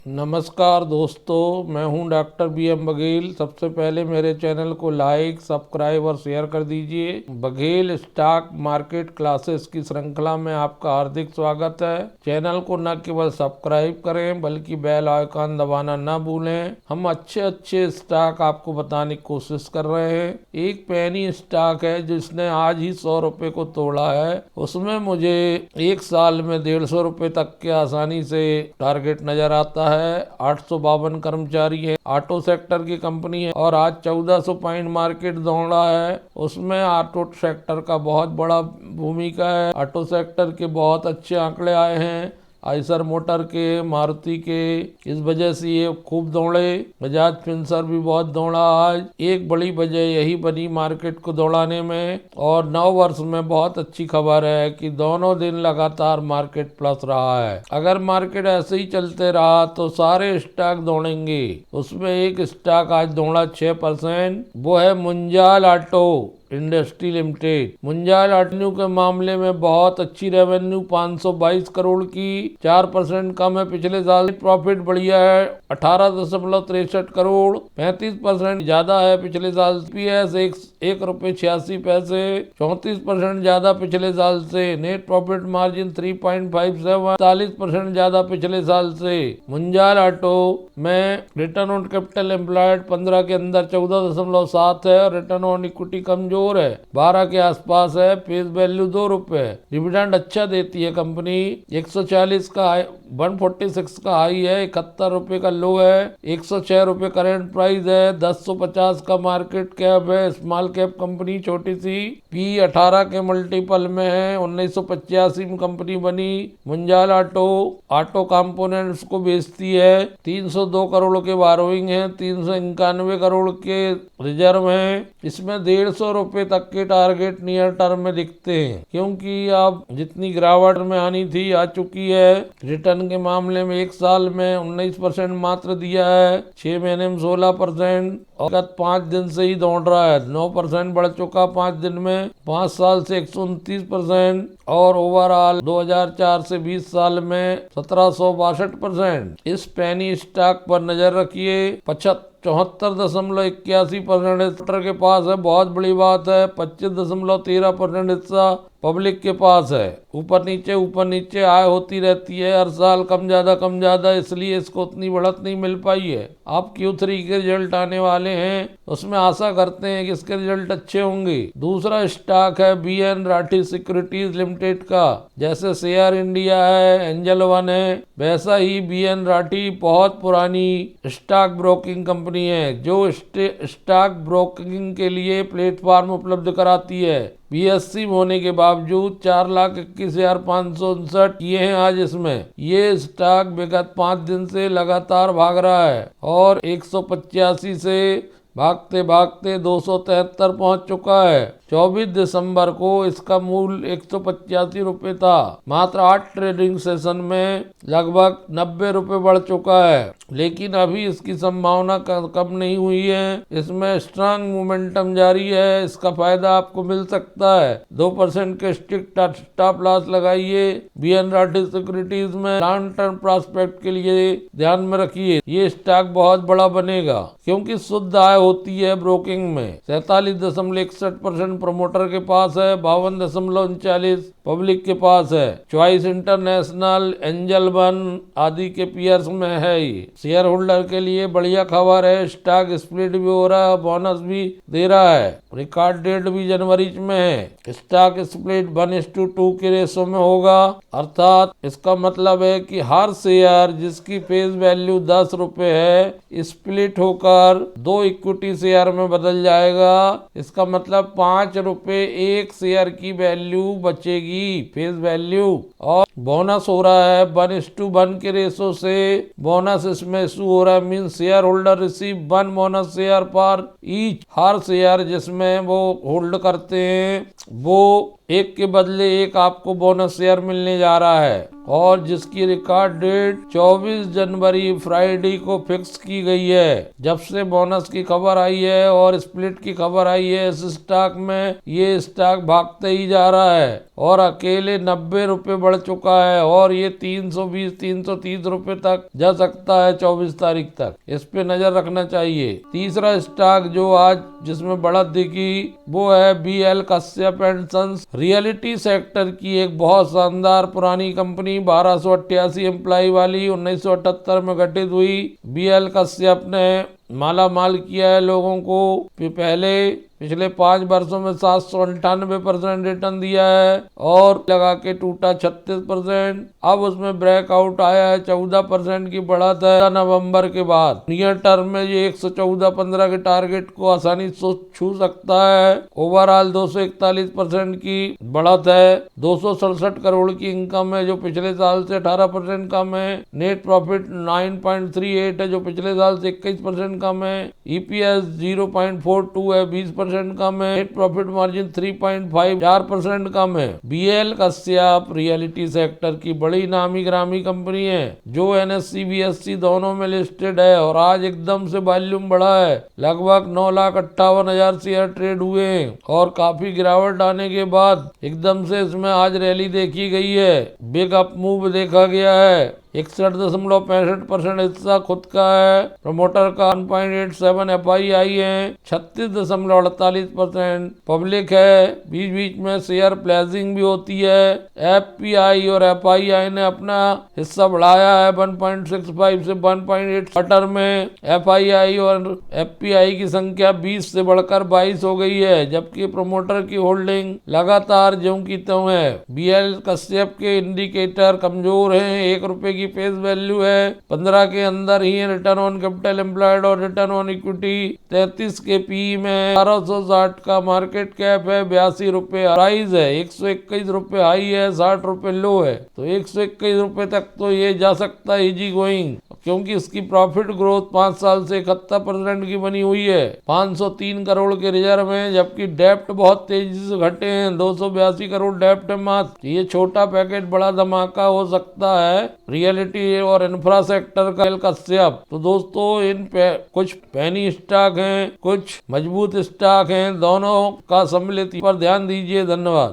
नमस्कार दोस्तों, मैं हूं डॉक्टर BM बघेल। सबसे पहले मेरे चैनल को लाइक, सब्सक्राइब और शेयर कर दीजिए। बघेल स्टॉक मार्केट क्लासेस की श्रृंखला में आपका हार्दिक स्वागत है। चैनल को न केवल सब्सक्राइब करें बल्कि बेल आइकन दबाना न भूलें। हम अच्छे स्टॉक आपको बताने की कोशिश कर रहे हैं। एक पेनी स्टॉक है जिसने आज ही 100 रुपए को तोड़ा है। उसमें मुझे एक साल में 150 रुपए तक के आसानी से टारगेट नजर आता है। 852 कर्मचारी है, ऑटो सेक्टर की कंपनी है और आज 1400 पॉइंट मार्केट दौड़ा है। उसमें ऑटो सेक्टर का बहुत बड़ा भूमिका है। ऑटो सेक्टर के बहुत अच्छे आंकड़े आए हैं, आइसर मोटर के, मारुति के। इस वजह से ये खूब दौड़े। बजाज फिनसर्व भी बहुत दौड़ा। आज एक बड़ी वजह यही बनी मार्केट को दौड़ाने में। और 9 वर्ष में बहुत अच्छी खबर है कि दोनों दिन लगातार मार्केट प्लस रहा है। अगर मार्केट ऐसे ही चलते रहा तो सारे स्टॉक दौड़ेंगे। उसमें एक स्टॉक आज दौड़ा 6%, वो है Munjal auto industry limited. Munjal auto के मामले में बहुत अच्छी रेवेन्यू 522 करोड़ की, 4% कम है पिछले साल। प्रॉफिट बढ़िया है 18.63 करोड़, 35% ज्यादा है पिछले साल। PS 1.86 रुपए, 34% ज्यादा पिछले साल से। नेट प्रॉफिट मार्जिन 3.57, 40% ज्यादा पिछले साल से। मुंजाल ऑटो में रिटर्न ऑन कैपिटल एम्प्लॉयड 15 के अंदर 14.7 है और रिटर्न ऑन इक्विटी कमजोर है, 12 के आसपास है। फेस वैल्यू 2 रुपए। डिविडेंड अच्छा देती है कंपनी। 146 का 146 का हाई है, 71 रुपए का लो है, 106 रुपए करेंट प्राइस है, 1050 का मार्केट कैप है। स्मॉल कैप कंपनी, छोटी सी। P 18 के मल्टीपल में है। 1985 में कंपनी बनी। मुंजाल ऑटो कंपोनेंट्स को बेचती है। 302 करोड़ के बारोइंग है, 391 करोड़ के रिजर्व हैं। इसमें 150 रुपए तक के टारगेट नियर टर्म में दिखते हैं, क्योंकि अब जितनी गिरावट में आनी थी आ चुकी है। रिटर्न के मामले में एक साल में 19% मात्र दिया है, 6 महीने में 16%। और 5 दिन से ही दौड़ रहा है, 9% बढ़ चुका 5 दिन में। 5 साल से 129% और ओवरऑल 2004 से 20 साल में 1762%। इस पेनी स्टॉक पर नजर रखिए। 74.81% के पास है, बहुत बड़ी बात है। 25.13% हिस्सा पब्लिक के पास है। ऊपर नीचे आय होती रहती है हर साल, कम ज्यादा, इसलिए इसको उतनी बढ़त नहीं मिल पाई है। अब Q3 के रिजल्ट आने वाले हैं, उसमें आशा करते हैं कि इसके रिजल्ट अच्छे होंगे। दूसरा स्टॉक है BN राठी सिक्योरिटीज लिमिटेड का। जैसे शेयर इंडिया है, एंजल वन है, वैसा ही BN राठी बहुत पुरानी स्टॉक ब्रोकिंग कंपनी है जो स्टॉक ब्रोकिंग के लिए प्लेटफॉर्म उपलब्ध कराती है। BSE होने के बावजूद 4,21,559 किए हैं आज इसमें। ये स्टॉक विगत 5 दिन से लगातार भाग रहा है और 185 से भागते 273 पहुंच चुका है। 24 दिसंबर को इसका मूल्य 185 रुपए था। मात्र 8 ट्रेडिंग सेशन में लगभग 90 रुपए बढ़ चुका है, लेकिन अभी इसकी संभावना कम नहीं हुई है। इसमें स्ट्रांग मोमेंटम जारी है, इसका फायदा आपको मिल सकता है। 2% के स्ट्रिक्ट स्टॉप लॉस लगाइए। BN राठी सिक्योरिटीज में लॉन्ग टर्म प्रोस्पेक्ट के लिए ध्यान में रखिए। ये स्टॉक बहुत बड़ा बनेगा क्योंकि शुद्ध आय होती है ब्रोकिंग में। 47.61% प्रमोटर के पास है, 52.39 पब्लिक के पास है। चॉइस इंटरनेशनल, एंजल वन आदि के पीयर्स में है। ये शेयर होल्डर के लिए बढ़िया खबर है। स्टॉक स्प्लिट भी हो रहा है, बोनस भी दे रहा है। रिकॉर्ड डेट भी जनवरी में है। स्टॉक स्प्लिट 1:2 के रेशो में होगा, अर्थात इसका मतलब है कि हर शेयर जिसकी फेस वैल्यू 10 रुपए है, स्प्लिट होकर 2 इक्विटी शेयर में बदल जाएगा। इसका मतलब 5 रुपए एक शेयर की वैल्यू बचेगी, फेस वैल्यू। और बोनस हो रहा है 1:1 के रेशो से। बोनस इसमें इशू हो रहा है, mean share holder receive 1 bonus share पर ईच। हर शेयर जिसमें वो होल्ड करते हैं वो एक के बदले एक आपको बोनस शेयर मिलने जा रहा है और जिसकी रिकॉर्ड डेट 24 जनवरी फ्राइडे को फिक्स की गई है। जब से बोनस की खबर आई है और स्प्लिट की खबर आई है, इस स्टॉक में ये स्टॉक भागते ही जा रहा है और अकेले 90 रुपए बढ़ चुका है और ये 320-330 रुपए तक जा सकता है 24 तारीख तक। इस पे नजर रखना चाहिए। तीसरा स्टॉक जो आज जिसमें बढ़त दिखी वो है BL Kashyap and sons, realty sector की एक बहुत शानदार पुरानी कंपनी, 1288 एम्प्लाई वाली, 1978 में गठित हुई। BL कश्यप ने माला माल किया है लोगों को। पहले पिछले 5 वर्षों में 798% रिटर्न दिया है और लगा के टूटा 36%। अब उसमें ब्रेकआउट आया है, 14% की बढ़त है नवंबर के बाद। नियर टर्म में ये 114.15 के टारगेट को आसानी से छू सकता है। ओवरऑल 241% की बढ़त है। 267 करोड़ की इनकम है जो पिछले साल से 18% कम है। नेट प्रॉफिट 9.38 है जो पिछले साल से 21% कम है। EPS 0.42 है, 20% कम है। नेट प्रॉफिट मार्जिन 3.54% कम है। BL कश्यप रियलिटी सेक्टर की बड़ी नामी ग्रामी कंपनी है जो NSE BSE दोनों में लिस्टेड है और आज एकदम से वॉल्यूम बढ़ा है। लगभग 9,58,000 शेयर ट्रेड हुए हैं और काफी गिरावट आने के बाद एकदम से इसमें आज रैली देखी गई है। बिग अप मूव देखा गया है। 61.65% हिस्सा खुद का है। प्रमोटर का 1.87 FII है। 36.48% पब्लिक है। बीच बीच में शेयर प्लेजिंग भी होती है। FPI और FII ने अपना हिस्सा बढ़ाया है 1.65 से 1.8 क्वार्टर में। FII और FPI की संख्या 20 से बढ़कर 22 हो गई है जबकि प्रमोटर की होल्डिंग लगातार ज्यों की त्यों है। BL कश्यप के इंडिकेटर कमजोर हैं। 1 रुपए की फेस वैल्यू है, 15 के अंदर ही है। रिटर्न ऑन कैपिटल एम्प्लॉयड और रिटर्न ऑन इक्विटी 33 के PE में, 1260 का मार्केट कैप है, 82 रुपए प्राइस है, 121 रुपए हाई है, 60 रुपए लो है। तो 121 रुपए तक तो ये जा सकता है इजी गोइंग क्योंकि इसकी प्रॉफिट ग्रोथ 5 साल से 71% की बनी हुई है। 503 करोड़ के रिजर्व हैं जबकि डेप्ट बहुत तेजी से घटे हैं, 282 करोड़ डेप्ट है मात्र। ये छोटा पैकेट बड़ा धमाका हो सकता है रियलिटी और इंफ्रा सेक्टर का कश्यप। तो दोस्तों इन कुछ पैनी स्टॉक हैं, कुछ मजबूत स्टॉक हैं, दोनों का सम्मिलित पर ध्यान दीजिए। धन्यवाद।